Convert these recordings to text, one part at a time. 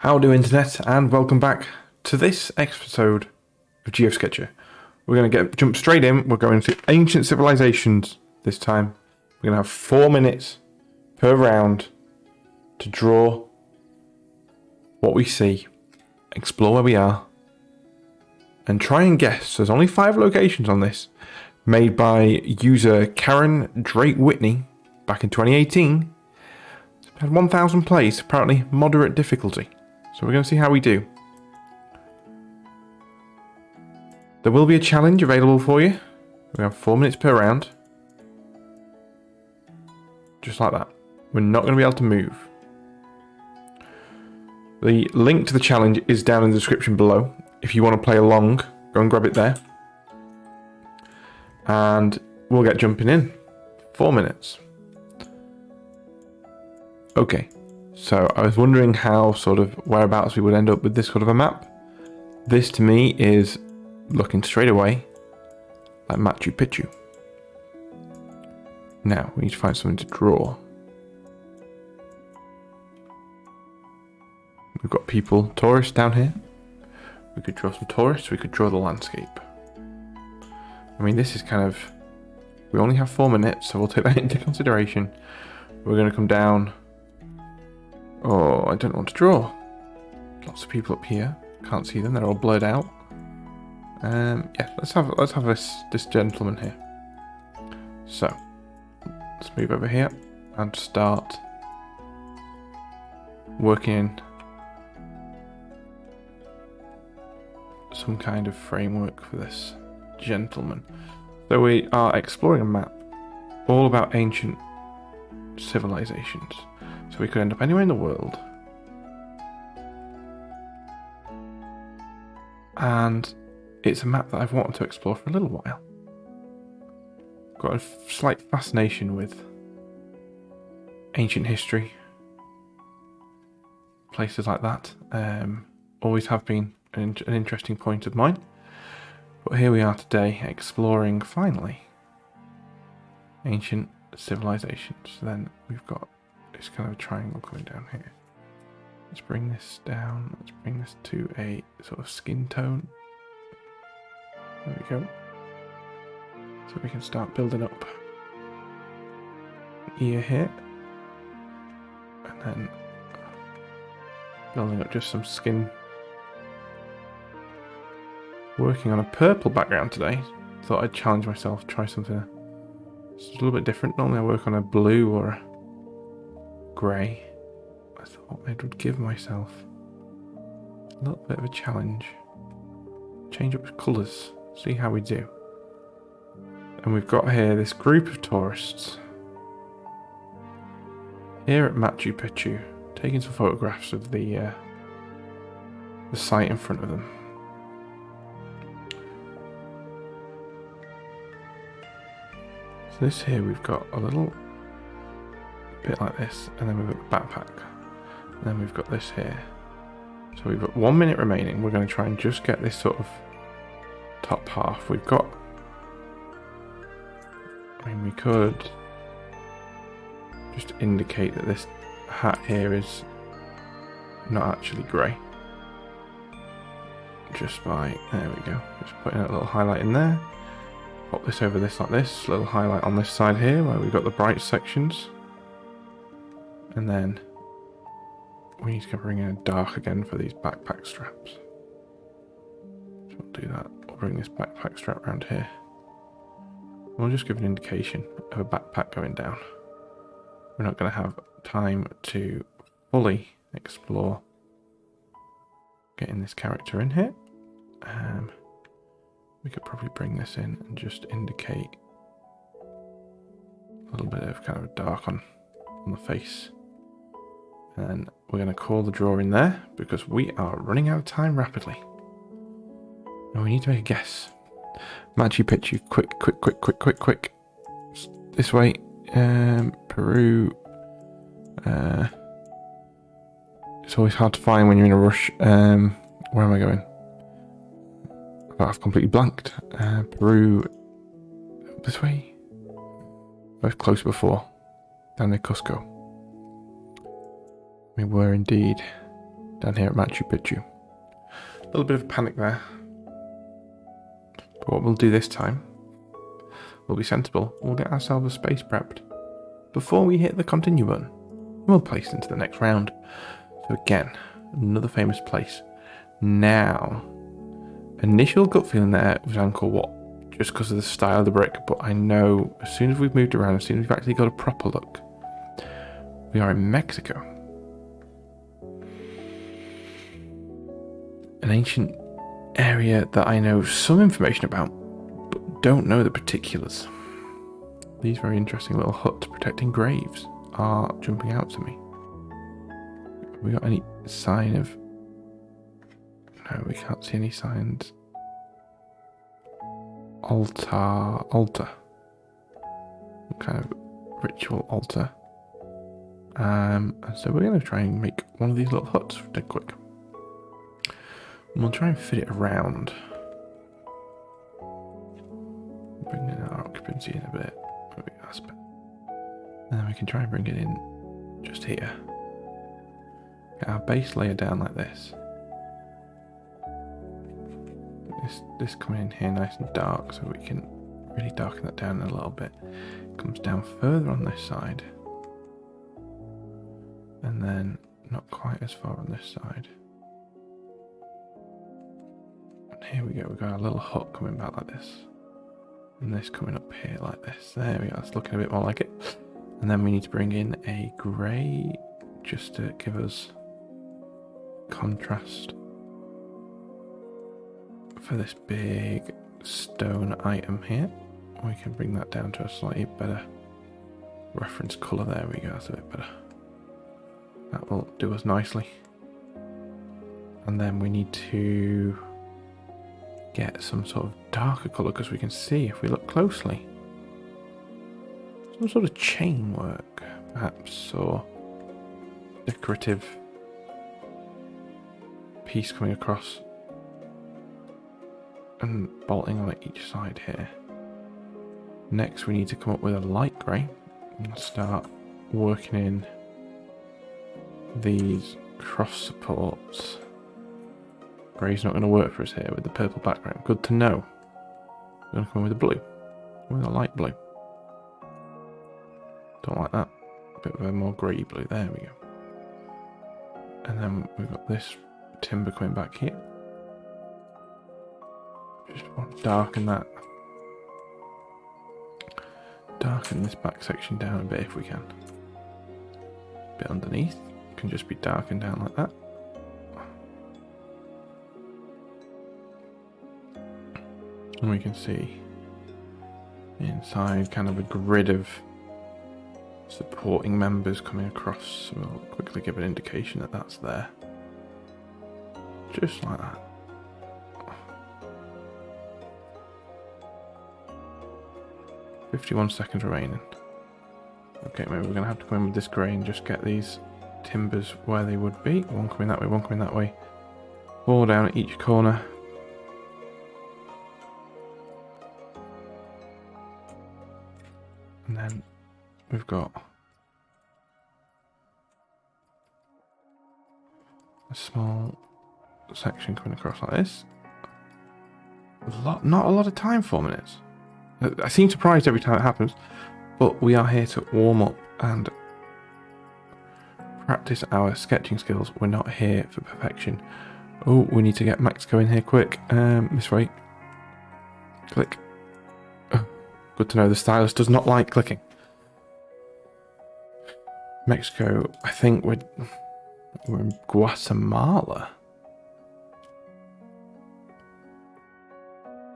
How do internet, and welcome back to this episode of GeoSketchr. We're going to jump straight in. We're going to ancient civilizations this time. We're going to have 4 minutes per round to draw what we see, explore where we are, and try and guess. There's only 5 locations on this, made by user Karen Drake Whitney back in 2018. It's had 1,000 plays, apparently moderate difficulty. So we're going to see how we do. There will be a challenge available for you. We have 4 minutes per round. Just like that. We're not going to be able to move. The link to the challenge is down in the description below. If you want to play along, go and grab it there. And we'll get jumping in. 4 minutes. Okay. So I was wondering how sort of whereabouts we would end up with this sort of a map. This to me is looking straight away like Machu Picchu. Now we need to find something to draw. We've got people, tourists down here. We could draw some tourists, we could draw the landscape. I mean, this is kind of, we only have 4 minutes, so we'll take that into consideration. We're going to come down. Oh, I don't know what to draw. Lots of people up here. Can't see them. They're all blurred out. Yeah, let's have this gentleman here. So, let's move over here and start working some kind of framework for this gentleman. So we are exploring a map all about ancient civilizations. So we could end up anywhere in the world. And it's a map that I've wanted to explore for a little while. Got a slight fascination with ancient history. Places like that. Always have been an interesting point of mine. But here we are today, exploring, finally, ancient civilizations. Then we've got this kind of triangle coming down here. Let's bring this down. Let's bring this to a sort of skin tone. There we go. So we can start building up an ear here. And then building up just some skin. Working on a purple background today. Thought I'd challenge myself, try something just a little bit different. Normally I work on a blue or a grey. I thought I would give myself a little bit of a challenge. Change up colours, see how we do. And we've got here this group of tourists here at Machu Picchu, taking some photographs of the site in front of them. So this here we've got a little bit like this, and then we've got the backpack, and then we've got this here. So we've got 1 minute remaining. We're going to try and just get this sort of top half. We've got, I mean, we could just indicate that this hat here is not actually grey, just by, there we go, just putting a little highlight in there. Pop this over this like this, little highlight on this side here where we've got the bright sections. And then we need to bring in a dark again for these backpack straps. So we'll do that. We'll bring this backpack strap around here. We'll just give an indication of a backpack going down. We're not going to have time to fully explore getting this character in here. We could probably bring this in and just indicate a little bit of kind of a dark on the face. And we're going to call the draw in there because we are running out of time rapidly. And we need to make a guess. Machu Picchu, quick. This way. Peru. It's always hard to find when you're in a rush. Where am I going? I've completely blanked. Peru. This way. I was close before. Down near Cusco. We were indeed. down here at Machu Picchu. A little bit of panic there. But what we'll do this time, we'll be sensible. We'll get ourselves a space prepped before we hit the continue button. We'll place into the next round. So again, another famous place. Now, initial gut feeling there was Angkor Wat, just because of the style of the brick, but I know as soon as we've moved around, as soon as we've actually got a proper look, we are in Mexico. An ancient area that I know some information about, but don't know the particulars. These very interesting little huts protecting graves are jumping out to me. Have we got any sign of... No, we can't see any signs. Altar. What kind of ritual altar? And so we're going to try and make one of these little huts dead quick. And we'll try and fit it around. Bring in our occupancy in a bit. That's better. And then we can try and bring it in just here. Get our base layer down like this. This coming in here nice and dark, so we can really darken that down a little bit. It comes down further on this side. And then not quite as far on this side. And here we go, we've got our little hut coming back like this. And this coming up here like this. There we go, it's looking a bit more like it. And then we need to bring in a grey just to give us contrast for this big stone item here. We can bring that down to a slightly better reference colour. There we go, that's a bit better. That will do us nicely. And then we need to get some sort of darker colour, because we can see if we look closely some sort of chain work perhaps, or decorative piece coming across and bolting on each side here. Next we need to come up with a light grey and start working in these cross supports. Grey's not going to work for us here with the purple background. Good to know. We're going to come with a blue. With a light blue. Don't like that. A bit of a more grey blue. There we go. And then we've got this timber coming back here. Just want to darken that. Darken this back section down a bit if we can. A bit underneath. Can just be darkened down like that. And we can see inside kind of a grid of supporting members coming across. So we'll quickly give an indication that that's there. Just like that. "51 seconds remaining." Okay, maybe we're going to have to come in with this grey and just get these timbers where they would be. One coming that way, one coming that way. 4 down at each corner. And then we've got a small section coming across like this. Not a lot of time, 4 minutes. I seem surprised every time it happens, but we are here to warm up and practice our sketching skills. We're not here for perfection. Oh, we need to get Mexico in here quick. This way. Click. Oh, good to know the stylus does not like clicking. Mexico, I think we're in Guatemala.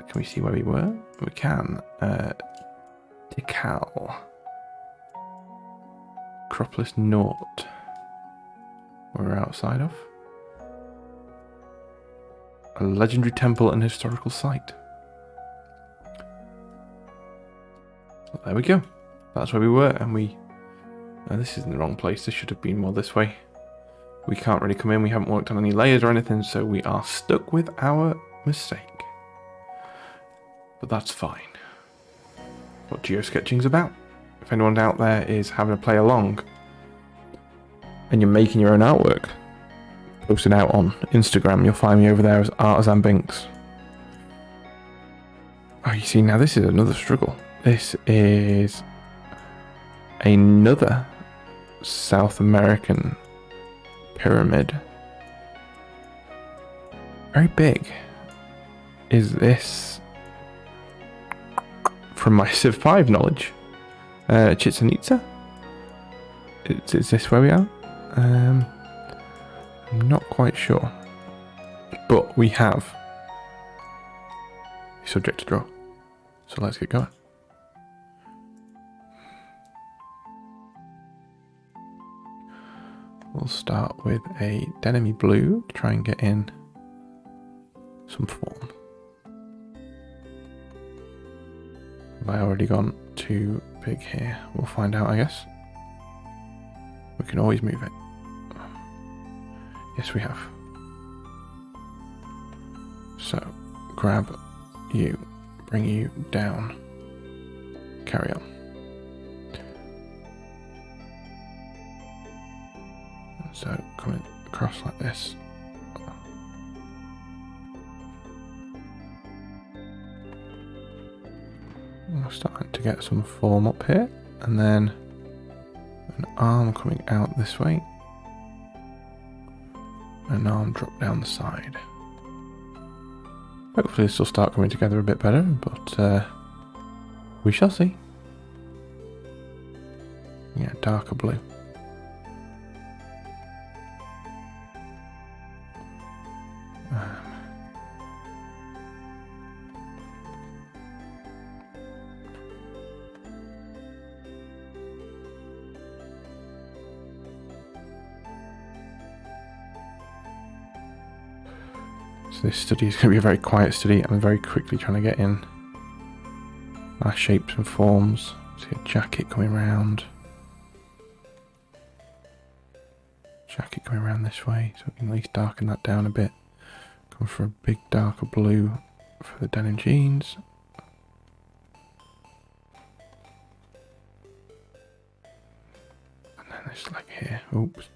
Can we see where we were? We can. Tikal. Acropolis Norte. We're outside of. A legendary temple and historical site. So there we go. That's where we were, and we... this is in the wrong place. This should have been more this way. We can't really come in. We haven't worked on any layers or anything, so we are stuck with our mistake. But that's fine. What geosketching's about. If anyone out there is having a play along and you're making your own artwork, posted out on Instagram. You'll find me over there as ArtisanBinks. Oh, you see, now this is another struggle. This is another South American pyramid. Very big. Is this, from my Civ 5 knowledge, Chichen Itza? Is this where we are? I'm not quite sure. But we have a subject to draw. So let's get going. We'll start with a denim blue to try and get in some form. Have I already gone too big here? We'll find out, I guess. We can always move it. Yes, we have. So, grab you, bring you down, carry on. So, coming across like this. We're starting to get some form up here, and then an arm coming out this way, an arm drop down the side. Hopefully this will start coming together a bit better, but we shall see. Yeah, darker blue. So this study is going to be a very quiet study. I'm very quickly trying to get in our shapes and forms. See a jacket coming around. Jacket coming around this way, so we can at least darken that down a bit. Come for a big darker blue for the denim jeans. And then this leg here. Oops.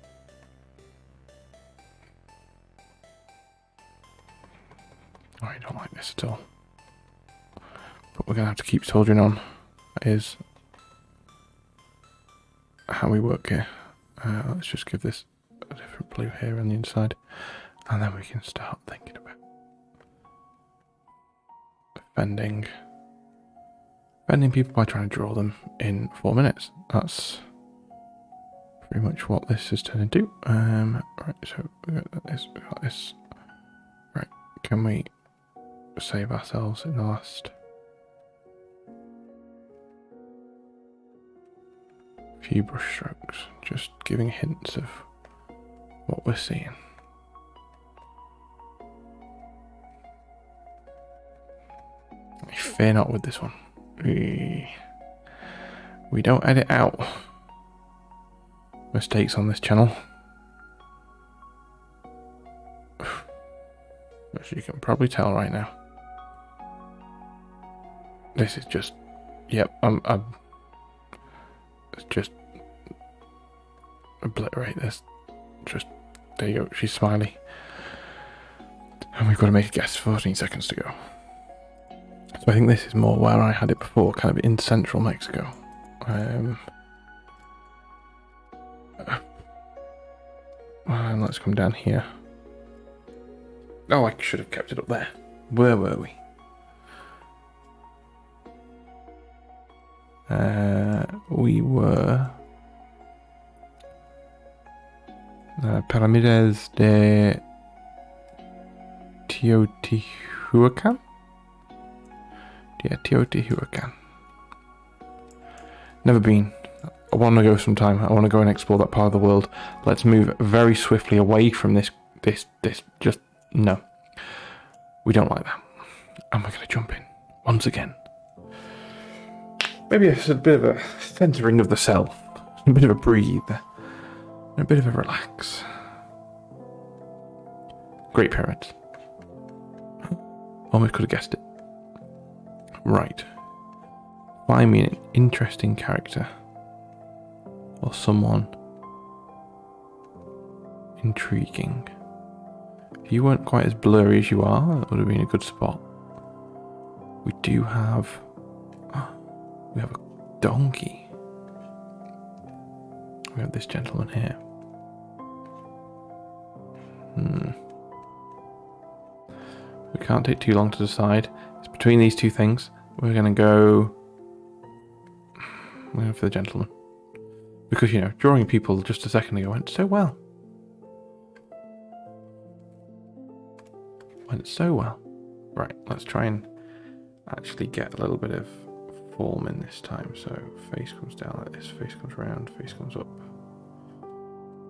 Oh, I don't like this at all. But we're going to have to keep soldiering on. That is how we work here. Let's just give this a different blue here on the inside. And then we can start thinking about offending people by trying to draw them in 4 minutes. That's pretty much what this has turned into. Right, so we got this. Right, can we save ourselves in the last few brush strokes, just giving hints of what we're seeing. I fear not with this one. We don't edit out mistakes on this channel. As you can probably tell right now. This is just, yep, I'm just obliterate this. Just, there you go, she's smiley. And we've got to make a guess, 14 seconds to go. So I think this is more where I had it before, kind of in central Mexico. And let's come down here. Oh, I should have kept it up there. Where were we? We were Pyramides de Teotihuacan? Yeah, Teotihuacan. Never been. I want to go sometime. I want to go and explore that part of the world. Let's move very swiftly away from this. Just, no. We don't like that. And we're going to jump in once again. Maybe it's a bit of a centering of the self, a bit of a breathe, and a bit of a relax. Great Pyramids. Almost could have guessed it. Right. Find me an interesting character or someone intriguing. If you weren't quite as blurry as you are, that would have been a good spot. We do have... we have a donkey. We have this gentleman here. We can't take too long to decide. It's between these two things. We're going to go for the gentleman. Because, you know, drawing people just a second ago went so well. Went so well. Right, let's try and actually get a little bit of form in this time. So face comes down like this, face comes round, face comes up.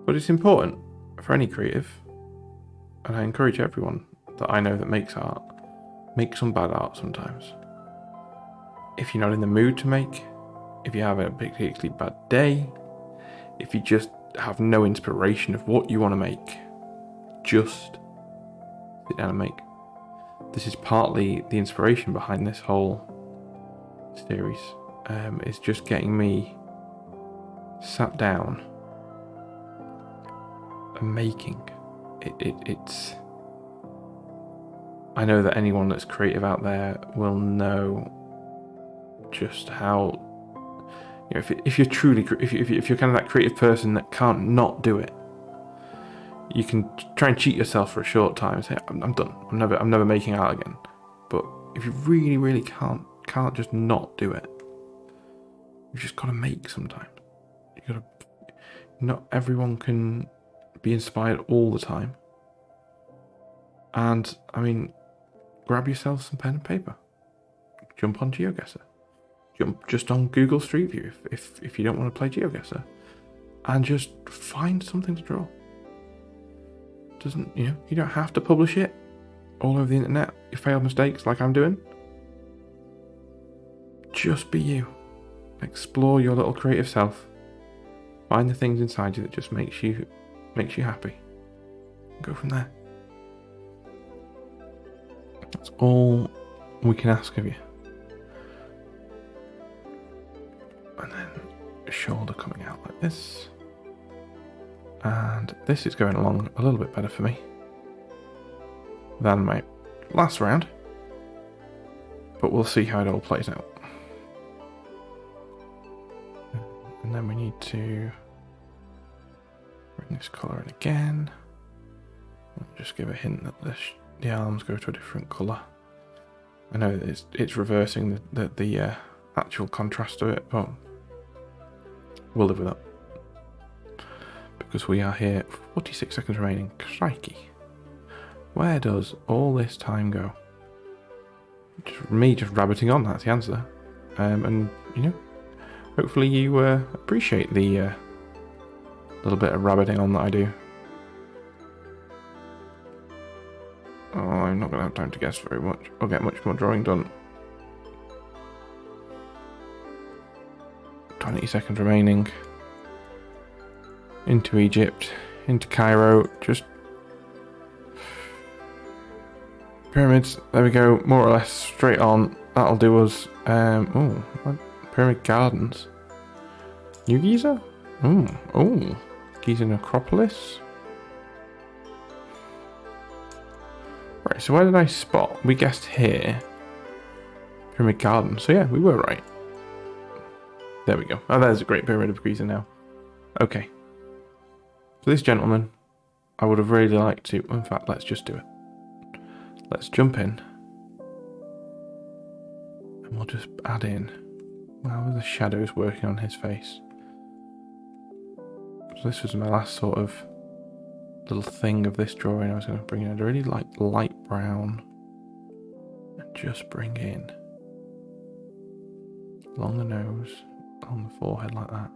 But it's important for any creative, and I encourage everyone that I know that makes art, make some bad art sometimes. If you're not in the mood to make, if you have a particularly bad day, if you just have no inspiration of what you want to make, just sit down and make. This is partly the inspiration behind this whole series. It's just getting me sat down and making. It's. I know that anyone that's creative out there will know just how. You know, if you're truly, if you're kind of that creative person that can't not do it, you can try and cheat yourself for a short time and say, I'm done. I'm never making art again. But if you really, really can't just not do it, you've just got to make sometimes. Not everyone can be inspired all the time. And I mean, grab yourself some pen and paper. Jump on GeoSketchr. Jump just on Google Street View if you don't want to play GeoSketchr, and just find something to draw. You don't have to publish it all over the internet. Your failed mistakes like I'm doing. Just be you. Explore your little creative self. Find the things inside you that just makes you happy. Go from there. That's all we can ask of you. And then a shoulder coming out like this. And this is going along a little bit better for me than my last round. But we'll see how it all plays out. And then we need to bring this colour in again. I'll just give a hint that the arms go to a different colour. I know that it's reversing the actual contrast of it, but we'll live with that. Because we are here, 46 seconds remaining. Crikey. Where does all this time go? Just rabbiting on, that's the answer. And, hopefully you appreciate the little bit of rabbiting on that I do. Oh, I'm not going to have time to guess very much. I'll get much more drawing done. 20 seconds remaining. Into Egypt, into Cairo, just pyramids. There we go, more or less straight on. That'll do us. Pyramid Gardens, New Giza. Giza Necropolis. Right, so where did I spot? We guessed here. Pyramid Gardens. So yeah, we were right. There we go. Oh, there's a Great Pyramid of Giza now. Okay. So this gentleman, I would have really liked to... In fact, let's just do it. Let's jump in. And we'll just add in... How are the shadows working on his face? So this was my last sort of little thing of this drawing. I was going to bring in a really light brown. And just bring in... along the nose, on the forehead like that.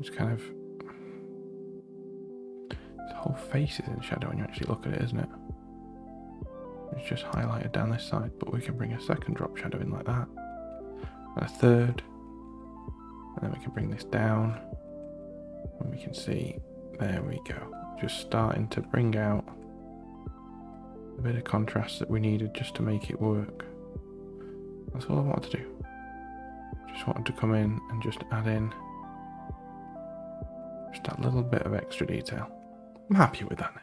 Just kind of... The whole face is in shadow when you actually look at it, isn't it? It's just highlighted down this side, but we can bring a second drop shadow in like that. And a third. And then we can bring this down. And we can see, there we go. Just starting to bring out a bit of contrast that we needed just to make it work. That's all I wanted to do. Just wanted to come in and just add in just that little bit of extra detail. I'm happy with that now.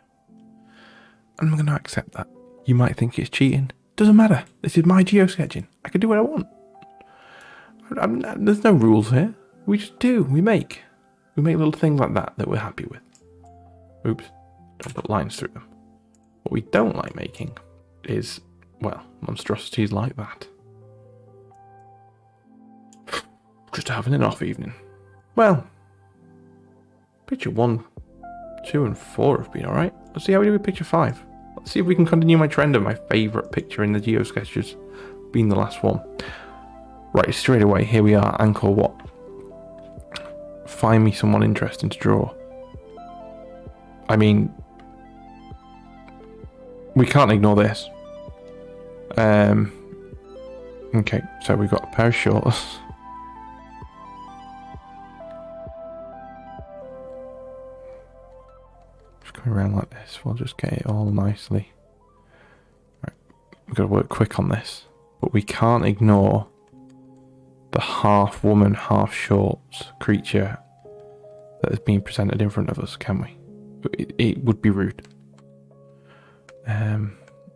and I'm going to accept that. You might think it's cheating. Doesn't matter. This is my geosketching. I can do what I want. There's no rules here. We just do. We make little things like that we're happy with. Oops. Don't put lines through them. What we don't like making is, well, monstrosities like that. Just having an off evening. Well, picture 1, 2, and 4 have been alright. Let's see how we do with picture 5. Let's see if we can continue my trend of my favourite picture in the GeoSketchrs being the last one. Right, straight away, here we are, Angkor Wat. Find me someone interesting to draw. I mean, we can't ignore this. Okay, so we've got a pair of shorts. Just going around like this, we'll just get it all nicely. Right, we've got to work quick on this, but we can't ignore the half woman, half shorts creature that is being presented in front of us, can we? It would be rude.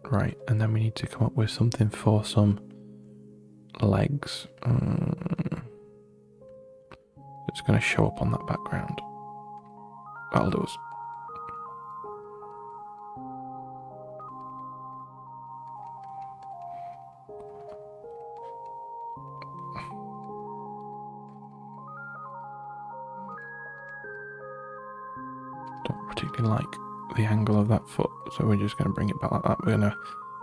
Right, and then we need to come up with something for some legs. It's going to show up on that background. That'll do us. Don't particularly like the angle of that foot, so we're just going to bring it back like that. We're going to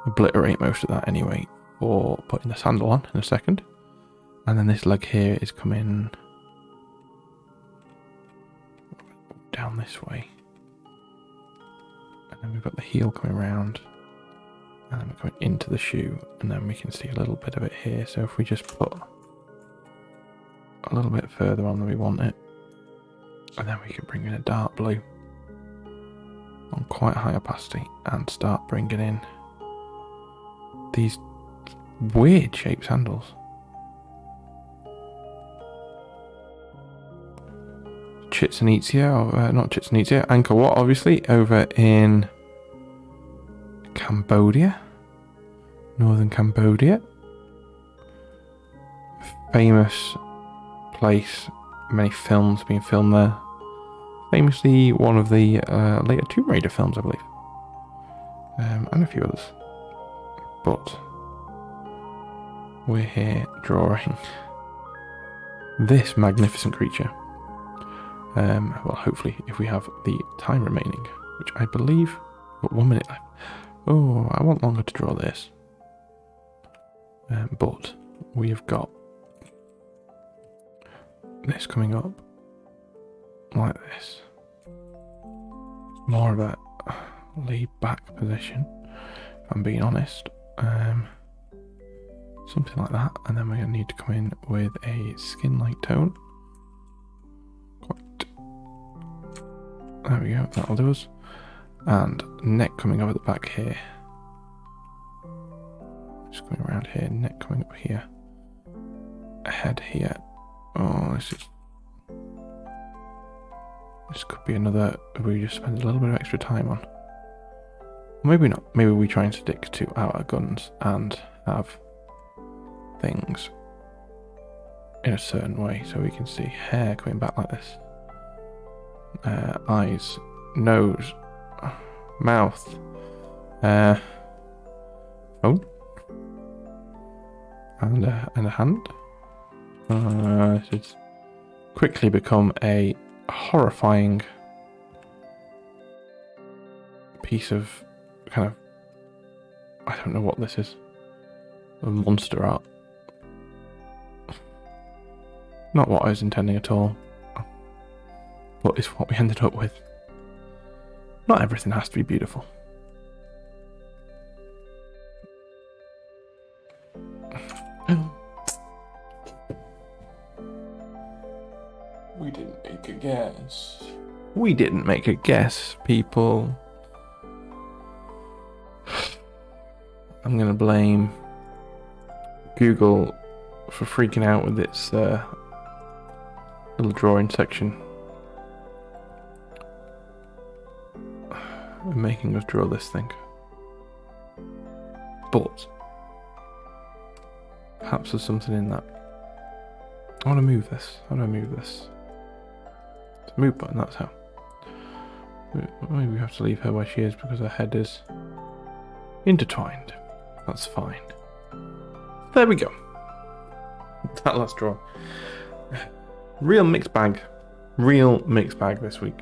obliterate most of that anyway for putting the sandal on in a second. And then this leg here is coming down this way. And then we've got the heel coming around. And then we're going into the shoe. And then we can see a little bit of it here. So if we just put a little bit further on than we want it. And then we can bring in a dark blue on quite high opacity and start bringing in these weird shaped sandals. Angkor Wat, obviously, over in Cambodia, northern Cambodia. Famous place, many films being filmed there. Famously, one of the later Tomb Raider films, I believe, and a few others. But we're here drawing this magnificent creature. Well, hopefully, if we have the time remaining, which I believe we've got 1 minute left. Oh, I want longer to draw this. But we have got this coming up like this. More of a laid back position, if I'm being honest. Something like that, and then we're going to need to come in with a skin-like tone. There we go, that'll do us. And neck coming over the back here. Just coming around here, neck coming up here. A head here. Oh, this could be another we just spend a little bit of extra time on. Maybe not. Maybe we try and stick to our guns and have things in a certain way so we can see hair coming back like this. Eyes, nose, mouth, and a hand. It's quickly become a horrifying piece of kind of, I don't know what this is, a monster art. Not what I was intending at all, but it's what we ended up with. Not everything has to be beautiful. We didn't make a guess. We didn't make a guess, people. I'm gonna blame Google for freaking out with its little drawing section and making us draw this thing. But perhaps there's something in that. I want to move this. How do I move this? It's a move button, that's how. Maybe we have to leave her where she is because her head is intertwined. That's fine. There we go. That last draw. Real mixed bag. Real mixed bag this week.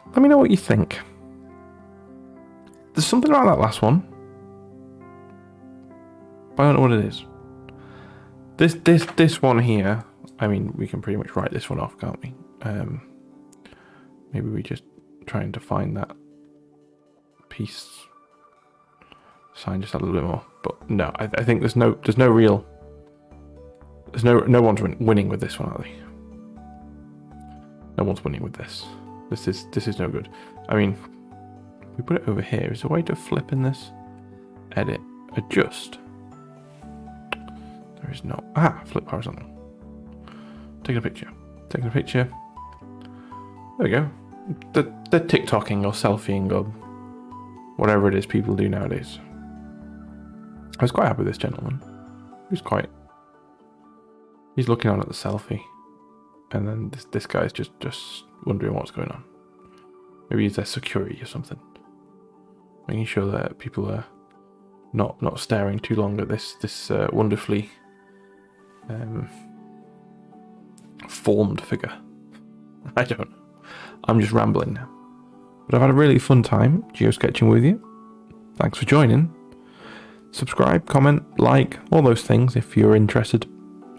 Let me know what you think. There's something about that last one, but I don't know what it is. This one here, I mean, we can pretty much write this one off, can't we? Maybe we just trying to find that piece sign just a little bit more. But no, I think there's no real. No one's winning with this one, are they? No one's winning with this. This is no good. I mean, we put it over here. Is there a way to flip in this? Edit, adjust. There is no. Flip horizontal. Taking a picture. Taking a picture. There we go. The TikToking or selfieing or whatever it is people do nowadays. I was quite happy with this gentleman. He's looking on at the selfie, and then this guy's just wondering what's going on. Maybe he's their security or something, making sure that people are not staring too long at this wonderfully formed figure. I don't know. I'm just rambling now. But I've had a really fun time geosketching with you. Thanks for joining. Subscribe, comment, like, all those things if you're interested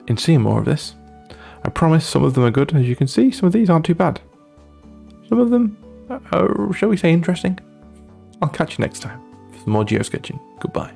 in seeing more of this. I promise some of them are good. As you can see, some of these aren't too bad. Some of them are, shall we say, interesting. I'll catch you next time for some more geosketching. Goodbye.